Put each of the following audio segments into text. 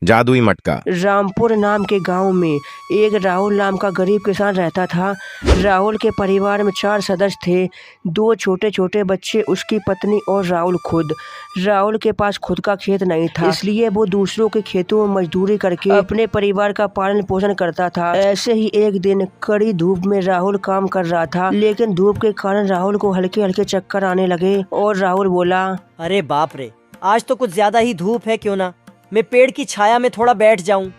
जादुई मटका। रामपुर नाम के गांव में एक राहुल नाम का गरीब किसान रहता था। राहुल के परिवार में 4 सदस्य थे, 2 छोटे छोटे बच्चे, उसकी पत्नी और राहुल खुद। राहुल के पास खुद का खेत नहीं था, इसलिए वो दूसरों के खेतों में मजदूरी करके अपने परिवार का पालन पोषण करता था। ऐसे ही एक दिन कड़ी धूप में राहुल काम कर रहा था, लेकिन धूप के कारण राहुल को हल्के हल्के चक्कर आने लगे और राहुल बोला, अरे बाप रे, आज तो कुछ ज्यादा ही धूप है, क्यों ना मैं पेड़ की छाया में थोड़ा बैठ जाऊं।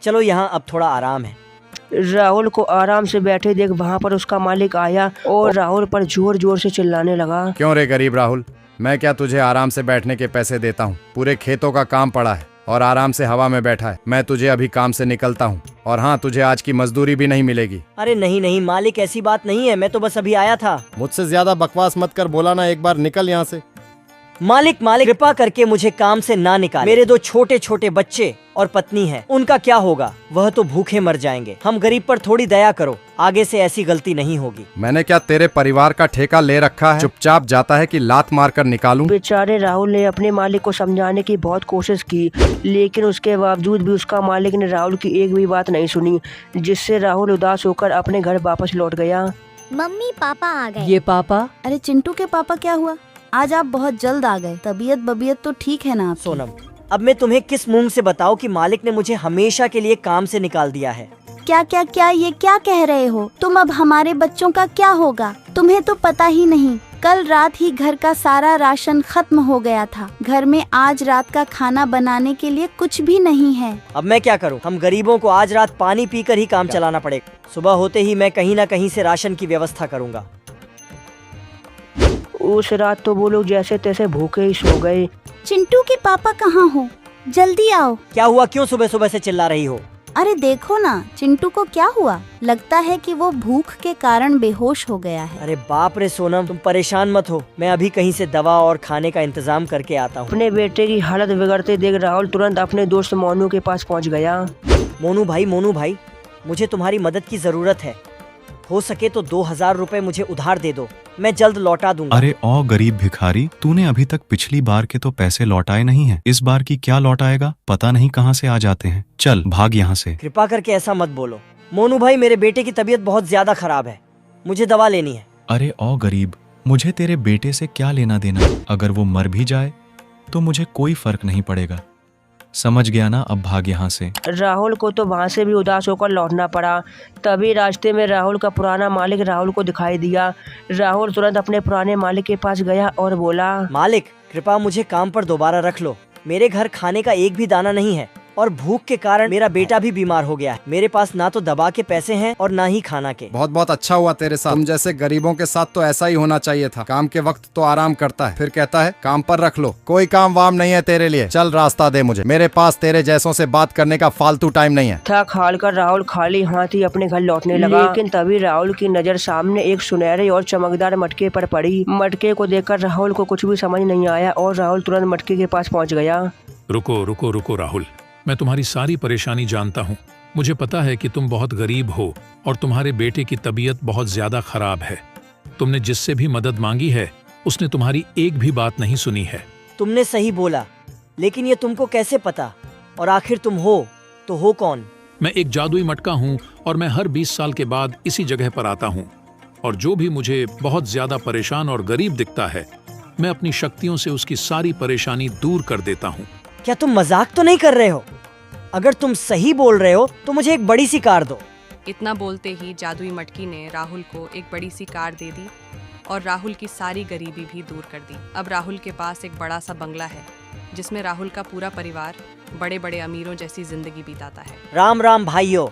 चलो यहाँ अब थोड़ा आराम है। राहुल को आराम से बैठे देख वहाँ पर उसका मालिक आया और राहुल पर जोर जोर से चिल्लाने लगा। क्यों रे गरीब राहुल, मैं क्या तुझे आराम से बैठने के पैसे देता हूँ? पूरे खेतों का काम पड़ा है और आराम से हवा में बैठा है। मैं तुझे अभी काम से निकलता हूँ और हाँ, तुझे आज की मजदूरी भी नहीं मिलेगी। अरे नहीं नहीं मालिक, ऐसी बात नहीं है, मैं तो बस अभी आया था। मुझसे ज्यादा बकवास मत कर, बोला ना एक बार, निकल यहाँ से। मालिक कृपा करके मुझे काम से ना निकाल। मेरे 2 छोटे छोटे बच्चे और पत्नी है, उनका क्या होगा? वह तो भूखे मर जाएंगे। हम गरीब पर थोड़ी दया करो, आगे से ऐसी गलती नहीं होगी। मैंने क्या तेरे परिवार का ठेका ले रखा है? चुपचाप जाता है कि लात मार कर निकालूं? बेचारे राहुल ने अपने मालिक को समझाने की बहुत कोशिश की, लेकिन उसके बावजूद भी उसका मालिक ने राहुल की एक भी बात नहीं सुनी, जिससे राहुल उदास होकर अपने घर वापस लौट गया। मम्मी पापा आ गए। ये पापा? अरे चिंटू के पापा, क्या हुआ? आज आप बहुत जल्द आ गए। तबीयत तो ठीक है ना आपकी? सोनम, अब मैं तुम्हें किस मुंह से बताऊं कि मालिक ने मुझे हमेशा के लिए काम से निकाल दिया है। क्या ये क्या कह रहे हो तुम? अब हमारे बच्चों का क्या होगा? तुम्हें तो पता ही नहीं, कल रात ही घर का सारा राशन खत्म हो गया था। घर में आज रात का खाना बनाने के लिए कुछ भी नहीं है। अब मैं क्या करूं? हम गरीबों को आज रात पानी पीकर ही काम चलाना पड़ेगा। सुबह होते ही मैं कहीं न कहीं से राशन की व्यवस्था करूंगा। उस रात तो वो लोग जैसे तैसे भूखे ही सो गए। चिंटू के पापा कहाँ हो? जल्दी आओ। क्या हुआ? क्यों सुबह सुबह से चिल्ला रही हो? अरे देखो ना, चिंटू को क्या हुआ? लगता है कि वो भूख के कारण बेहोश हो गया है। अरे बाप रे सोनम, तुम परेशान मत हो, मैं अभी कहीं से दवा और खाने का इंतजाम करके आता हूँ। अपने बेटे की हालत बिगड़ते देख राहुल तुरंत अपने दोस्त मोनू के पास पहुँच गया। मोनू भाई, मुझे तुम्हारी मदद की जरूरत है। हो सके तो 2000 रुपए मुझे उधार दे दो, मैं जल्द लौटा दूंगा। अरे ओ गरीब भिखारी, तूने अभी तक पिछली बार के तो पैसे लौटाए नहीं हैं। इस बार की क्या लौटाएगा? पता नहीं कहाँ से आ जाते हैं। चल भाग यहाँ से। कृपा करके ऐसा मत बोलो मोनू भाई, मेरे बेटे की तबीयत बहुत ज्यादा खराब है, मुझे दवा लेनी है। अरे ओ गरीब, मुझे तेरे बेटे से क्या लेना देना? अगर वो मर भी जाए तो मुझे कोई फर्क नहीं पड़ेगा। समझ गया ना? अब भाग यहाँ से। राहुल को तो वहाँ से भी उदास होकर लौटना पड़ा। तभी रास्ते में राहुल का पुराना मालिक राहुल को दिखाई दिया। राहुल तुरंत अपने पुराने मालिक के पास गया और बोला, मालिक कृपया मुझे काम पर दोबारा रख लो। मेरे घर खाने का एक भी दाना नहीं है और भूख के कारण मेरा बेटा भी बीमार हो गया है। मेरे पास ना तो दवा के पैसे हैं और ना ही खाना के। बहुत बहुत अच्छा हुआ तेरे साथ। तुम जैसे गरीबों के साथ तो ऐसा ही होना चाहिए था। काम के वक्त तो आराम करता है, फिर कहता है काम पर रख लो। कोई काम वाम नहीं है तेरे लिए। चल रास्ता दे मुझे, मेरे पास तेरे जैसों से बात करने का फालतू टाइम नहीं है। थक हार कर राहुल खाली हाथ ही अपने घर लौटने लगा, लेकिन तभी राहुल की नजर सामने एक सुनहरे और चमकदार मटके पर पड़ी। मटके को देखकर राहुल को कुछ भी समझ नहीं आया और राहुल तुरंत मटके के पास पहुँच गया। रुको राहुल, मैं तुम्हारी सारी परेशानी जानता हूँ। मुझे पता है कि तुम बहुत गरीब हो और तुम्हारे बेटे की तबीयत बहुत ज्यादा खराब है। तुमने जिससे भी मदद मांगी है उसने तुम्हारी एक भी बात नहीं सुनी है। तुमने सही बोला, लेकिन ये तुमको कैसे पता? और आखिर तुम हो तो हो कौन? मैं एक जादुई मटका हूँ और मैं हर 20 साल के बाद इसी जगह पर आता हूँ, और जो भी मुझे बहुत ज्यादा परेशान और गरीब दिखता है, मैं अपनी शक्तियों से उसकी सारी परेशानी दूर कर देता हूँ। क्या तुम मजाक तो नहीं कर रहे हो? अगर तुम सही बोल रहे हो तो मुझे एक बड़ी सी कार दो। इतना बोलते ही जादुई मटकी ने राहुल को एक बड़ी सी कार दे दी और राहुल की सारी गरीबी भी दूर कर दी। अब राहुल के पास एक बड़ा सा बंगला है, जिसमें राहुल का पूरा परिवार बड़े बड़े अमीरों जैसी जिंदगी बिताता है। राम राम भाइयों,